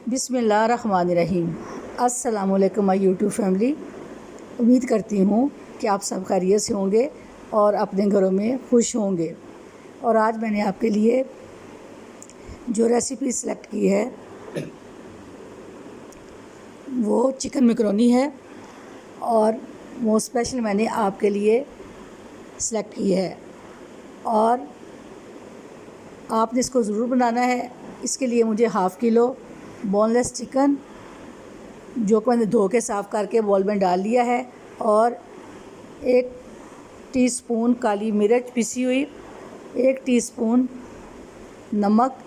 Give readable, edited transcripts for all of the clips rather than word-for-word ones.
बिस्मिल्लाहिर्रहमानिर्रहीम। अस्सलाम वालेकुम माय यूट्यूब फैमिली। उम्मीद करती हूँ कि आप सब खैरियत से होंगे और अपने घरों में खुश होंगे। और आज मैंने आपके लिए जो रेसिपी सेलेक्ट की है वो चिकन मैकरोनी है और वो स्पेशल मैंने आपके लिए सेलेक्ट की है और आपने इसको ज़रूर बनाना है। इसके लिए मुझे हाफ़ किलो बोनलेस चिकन जो कि मैंने धो के साफ़ करके बॉल में डाल लिया है और 1 टीस्पून काली मिर्च पिसी हुई, 1 टीस्पून नमक,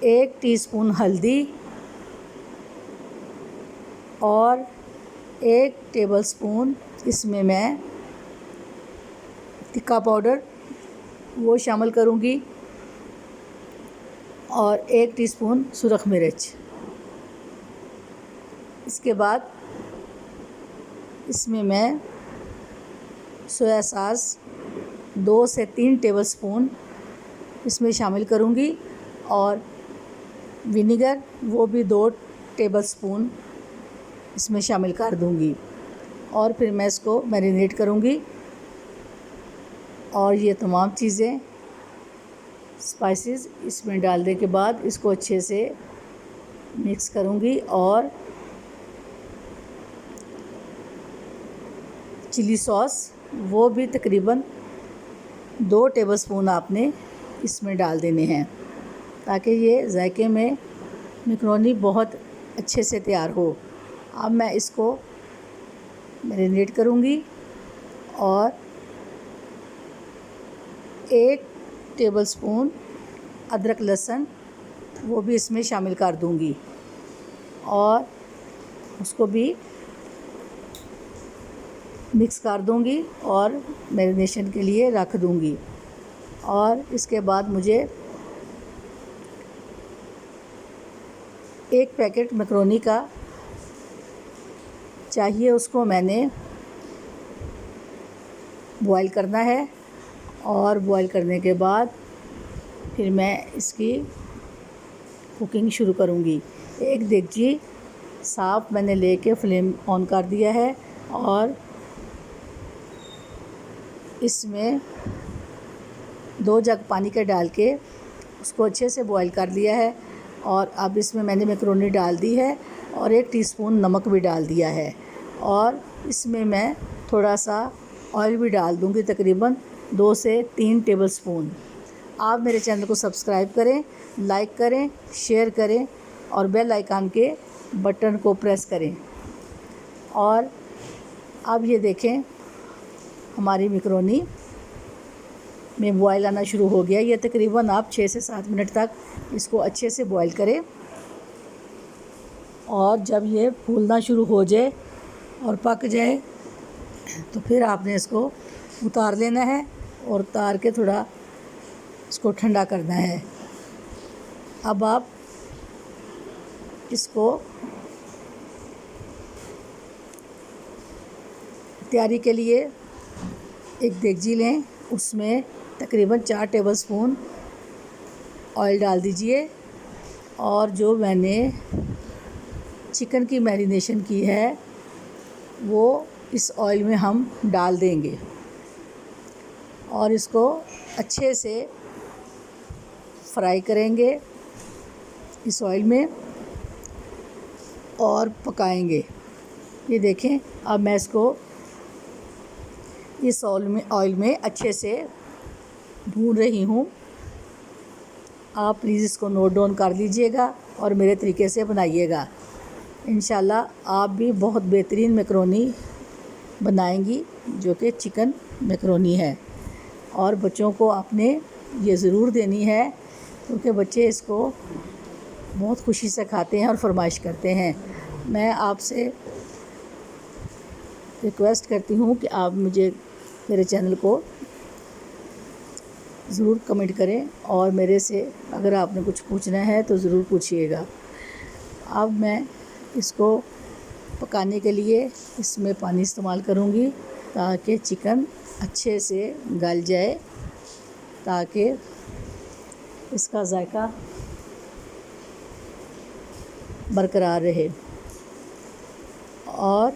1 टीस्पून हल्दी और 1 टेबलस्पून इसमें मैं टिक्का पाउडर वो शामिल करूँगी और 1 टीस्पून सुरख मिर्च। इसके बाद इसमें मैं सोया सॉस 2 से 3 टेबलस्पून इसमें शामिल करूँगी और विनेगर वो भी 2 टेबलस्पून इसमें शामिल कर दूँगी और फिर मैं इसको मैरिनेट करूँगी। और ये तमाम चीज़ें स्पाइसेस इसमें डालने के बाद इसको अच्छे से मिक्स करूँगी और चिली सॉस वो भी तकरीबन 2 टेबलस्पून आपने इसमें डाल देने हैं ताकि ये जायके में मैकरोनी बहुत अच्छे से तैयार हो। अब मैं इसको मैरिनेट करूँगी और 1 टेबलस्पून अदरक लहसुन वो भी इसमें शामिल कर दूँगी और उसको भी मिक्स कर दूँगी और मैरिनेशन के लिए रख दूँगी। और इसके बाद मुझे 1 पैकेट मैकरोनी का चाहिए, उसको मैंने बॉईल करना है और बॉईल करने के बाद फिर मैं इसकी कुकिंग शुरू करूँगी। एक देगची साफ़ मैंने लेके फ्लेम ऑन कर दिया है और इसमें 2 जग पानी का डाल के उसको अच्छे से बॉईल कर लिया है और अब इसमें मैंने मैकरोनी डाल दी है और 1 टीस्पून नमक भी डाल दिया है और इसमें मैं थोड़ा सा ऑयल भी डाल दूँगी, तकरीबन 2 से 3 टेबलस्पून। आप मेरे चैनल को सब्सक्राइब करें, लाइक करें, शेयर करें और बेल आइकन के बटन को प्रेस करें। और अब ये देखें हमारी मैकरोनी में बॉयल आना शुरू हो गया। ये तकरीबन आप 6 से 7 मिनट तक इसको अच्छे से बॉयल करें और जब ये फूलना शुरू हो जाए और पक जाए तो फिर आपने इसको उतार लेना है और उतार के थोड़ा इसको ठंडा करना है। अब आप इसको तैयारी के लिए एक देगची लें, उसमें तकरीबन 4 टेबलस्पून ऑयल डाल दीजिए और जो मैंने चिकन की मैरिनेशन की है वो इस ऑयल में हम डाल देंगे और इसको अच्छे से फ्राई करेंगे इस ऑयल में और पकाएंगे। ये देखें अब मैं इसको इस ऑयल में अच्छे से भून रही हूँ। आप प्लीज़ इसको नोट डाउन कर लीजिएगा और मेरे तरीके से बनाइएगा। इंशाल्लाह आप भी बहुत बेहतरीन मैकरोनी बनाएंगी जो कि चिकन मैकरोनी है और बच्चों को आपने ये ज़रूर देनी है क्योंकि बच्चे इसको बहुत खुशी से खाते हैं और फरमाइश करते हैं। मैं आपसे रिक्वेस्ट करती हूँ कि आप मेरे चैनल को ज़रूर कमेंट करें और मेरे से अगर आपने कुछ पूछना है तो ज़रूर पूछिएगा। अब मैं इसको पकाने के लिए इसमें पानी इस्तेमाल करूँगी ताकि चिकन अच्छे से गल जाए, ताकि इसका जायका बरकरार रहे। और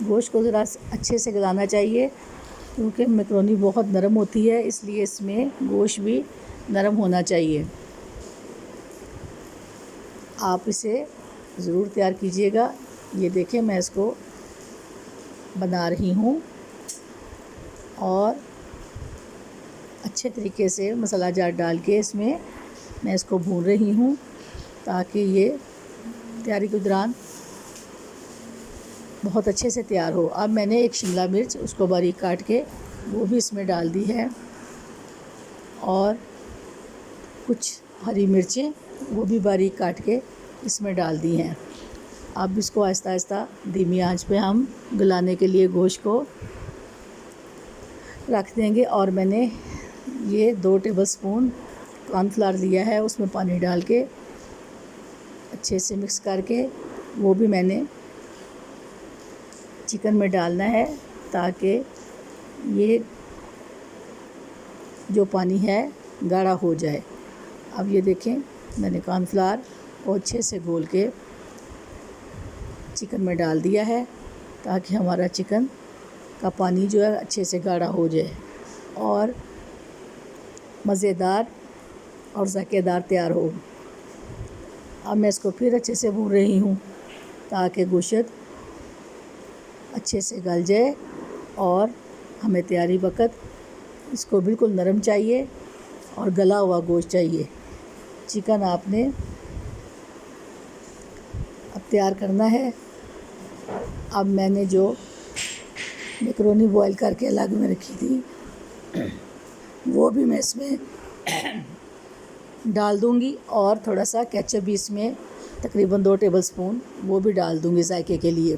गोश्त को ज़रा अच्छे से गलाना चाहिए क्योंकि मैकरोनी बहुत नरम होती है, इसलिए इसमें गोश्त भी नरम होना चाहिए। आप इसे ज़रूर तैयार कीजिएगा। ये देखें, मैं इसको बना रही हूँ और अच्छे तरीके से मसाला जार डाल के इसमें मैं इसको भून रही हूँ ताकि ये तैयारी के दौरान बहुत अच्छे से तैयार हो। अब मैंने एक शिमला मिर्च उसको बारीक काट के वो भी इसमें डाल दी है और कुछ हरी मिर्चें वो भी बारीक काट के इसमें डाल दी हैं। अब इसको आहिस्ता आहिस्ता धीमी आंच पे हम गलाने के लिए गोश्त को रख देंगे। और मैंने ये 2 टेबलस्पून कॉर्नफ्लावर लिया है, उसमें पानी डाल के अच्छे से मिक्स करके वो भी मैंने चिकन में डालना है ताकि ये जो पानी है गाढ़ा हो जाए। अब ये देखें, मैंने कॉर्नफ्लावर को अच्छे से घोल के चिकन में डाल दिया है ताकि हमारा चिकन का पानी जो है अच्छे से गाढ़ा हो जाए और मज़ेदार और ज़ायकेदार तैयार हो। अब मैं इसको फिर अच्छे से भून रही हूँ ताकि गोश्त अच्छे से गल जाए और हमें तैयारी वक्त इसको बिल्कुल नरम चाहिए और गला हुआ गोश्त चाहिए। चिकन आपने अब तैयार करना है। अब मैंने जो मैकरोनी बॉईल करके अलग में रखी थी वो भी मैं इसमें डाल दूंगी और थोड़ा सा केचप भी इसमें तकरीबन 2 टेबलस्पून वो भी डाल दूंगी जायके के लिए।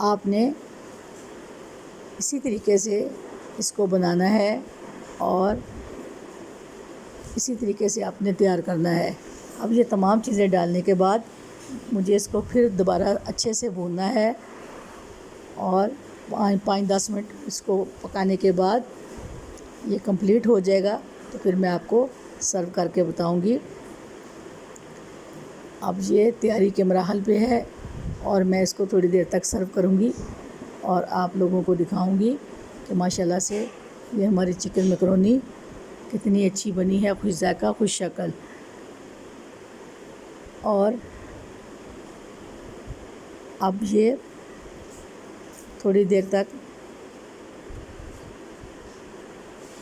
आपने इसी तरीके से इसको बनाना है और इसी तरीके से आपने तैयार करना है। अब ये तमाम चीज़ें डालने के बाद मुझे इसको फिर दोबारा अच्छे से भूनना है और 5-10 मिनट इसको पकाने के बाद ये कंप्लीट हो जाएगा तो फिर मैं आपको सर्व करके बताऊंगी। अब ये तैयारी के मराहल पे है और मैं इसको थोड़ी देर तक सर्व करूंगी और आप लोगों को दिखाऊंगी कि माशाल्लाह से ये हमारी चिकन मैकरोनी कितनी अच्छी बनी है, खुश ज़ायका खुश शक्ल। और अब ये थोड़ी देर तक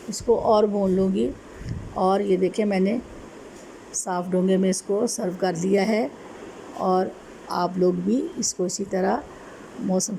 इसको और भून लूँगी। और ये देखें, मैंने साफ़ डोंगे में इसको सर्व कर लिया है और आप लोग भी इसको इसी तरह मौसम